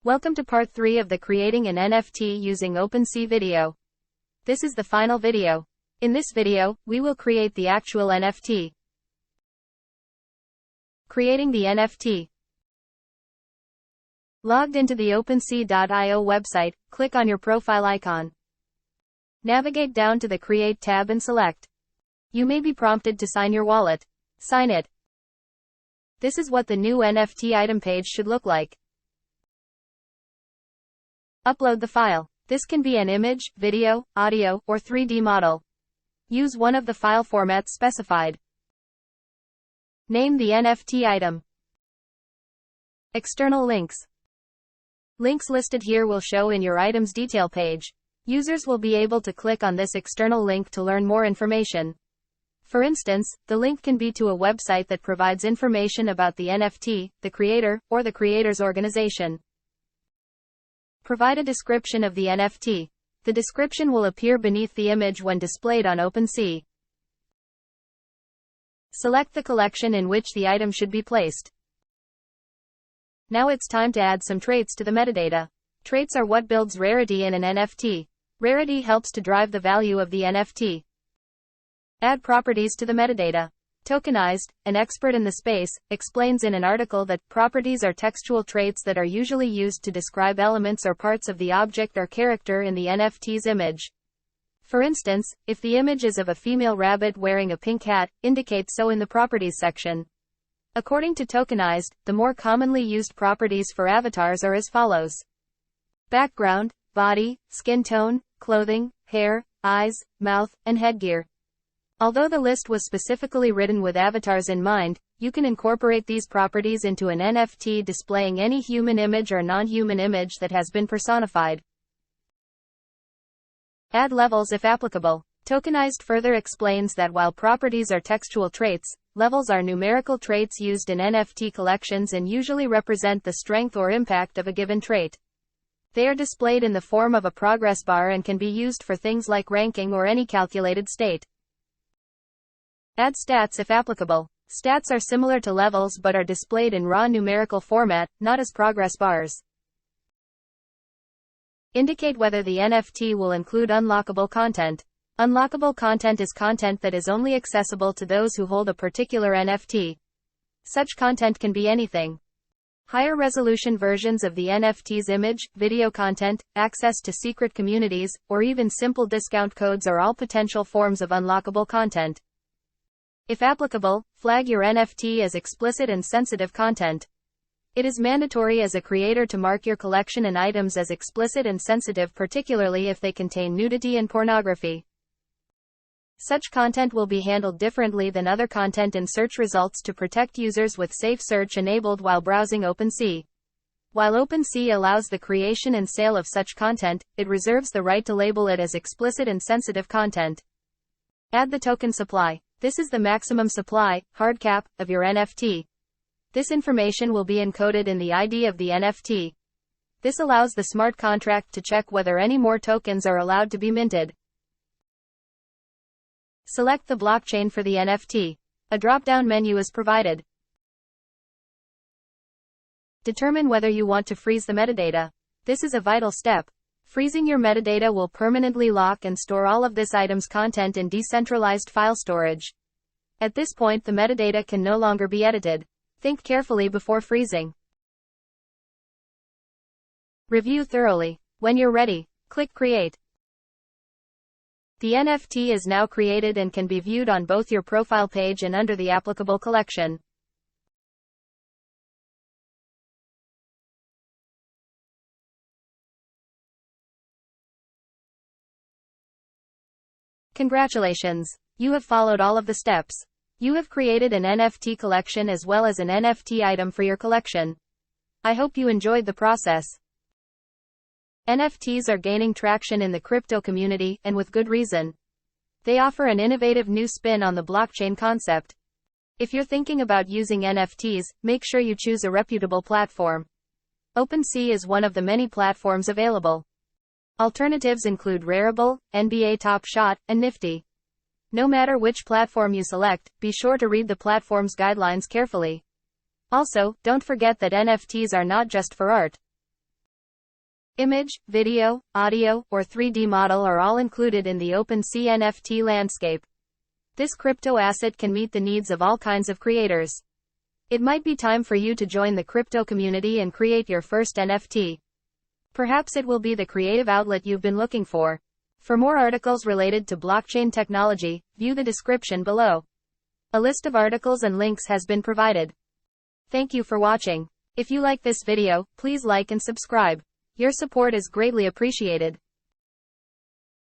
Welcome to part 3 of the Creating an NFT using OpenSea video. This is the final video. In this video, we will create the actual NFT. Creating the NFT. Logged into the OpenSea.io website, click on your profile icon. Navigate down to the Create tab and select. You may be prompted to sign your wallet. Sign it. This is what the new NFT item page should look like. Upload the file. This can be an image, video, audio, or 3D model. Use one of the file formats specified. Name the NFT item. External links. Links listed here will show in your item's detail page. Users will be able to click on this external link to learn more information. For instance, the link can be to a website that provides information about the NFT, the creator, or the creator's organization. Provide a description of the NFT. The description will appear beneath the image when displayed on OpenSea. Select the collection in which the item should be placed. Now it's time to add some traits to the metadata. Traits are what builds rarity in an NFT. Rarity helps to drive the value of the NFT. Add properties to the metadata. Tokenized, an expert in the space, explains in an article that properties are textual traits that are usually used to describe elements or parts of the object or character in the NFT's image. For instance, if the image is of a female rabbit wearing a pink hat, indicate so in the properties section. According to Tokenized, the more commonly used properties for avatars are as follows: background, body, skin tone, clothing, hair, eyes, mouth, and headgear. Although the list was specifically written with avatars in mind, you can incorporate these properties into an NFT displaying any human image or non-human image that has been personified. Add levels if applicable. Tokenized further explains that while properties are textual traits, levels are numerical traits used in NFT collections and usually represent the strength or impact of a given trait. They are displayed in the form of a progress bar and can be used for things like ranking or any calculated state. Add stats if applicable. Stats are similar to levels but are displayed in raw numerical format, not as progress bars. Indicate whether the NFT will include unlockable content. Unlockable content is content that is only accessible to those who hold a particular NFT. Such content can be anything. Higher resolution versions of the NFT's image, video content, access to secret communities, or even simple discount codes are all potential forms of unlockable content. If applicable, flag your NFT as explicit and sensitive content. It is mandatory as a creator to mark your collection and items as explicit and sensitive, particularly if they contain nudity and pornography. Such content will be handled differently than other content in search results to protect users with safe search enabled while browsing OpenSea. While OpenSea allows the creation and sale of such content, it reserves the right to label it as explicit and sensitive content. Add the token supply. This is the maximum supply, hard cap, of your NFT. This information will be encoded in the ID of the NFT. This allows the smart contract to check whether any more tokens are allowed to be minted. Select the blockchain for the NFT. A drop-down menu is provided. Determine whether you want to freeze the metadata. This is a vital step. Freezing your metadata will permanently lock and store all of this item's content in decentralized file storage. At this point, the metadata can no longer be edited. Think carefully before freezing. Review thoroughly. When you're ready, click Create. The NFT is now created and can be viewed on both your profile page and under the applicable collection. Congratulations! You have followed all of the steps. You have created an NFT collection as well as an NFT item for your collection. I hope you enjoyed the process. NFTs are gaining traction in the crypto community, and with good reason. They offer an innovative new spin on the blockchain concept. If you're thinking about using NFTs, make sure you choose a reputable platform. OpenSea is one of the many platforms available. Alternatives include Rarible, NBA Top Shot, and Nifty. No matter which platform you select, be sure to read the platform's guidelines carefully. Also, don't forget that NFTs are not just for art. Image, video, audio, or 3D model are all included in the OpenSea NFT landscape. This crypto asset can meet the needs of all kinds of creators. It might be time for you to join the crypto community and create your first NFT. Perhaps it will be the creative outlet you've been looking for. For more articles related to blockchain technology, view the description below. A list of articles and links has been provided. Thank you for watching. If you like this video, please like and subscribe. Your support is greatly appreciated.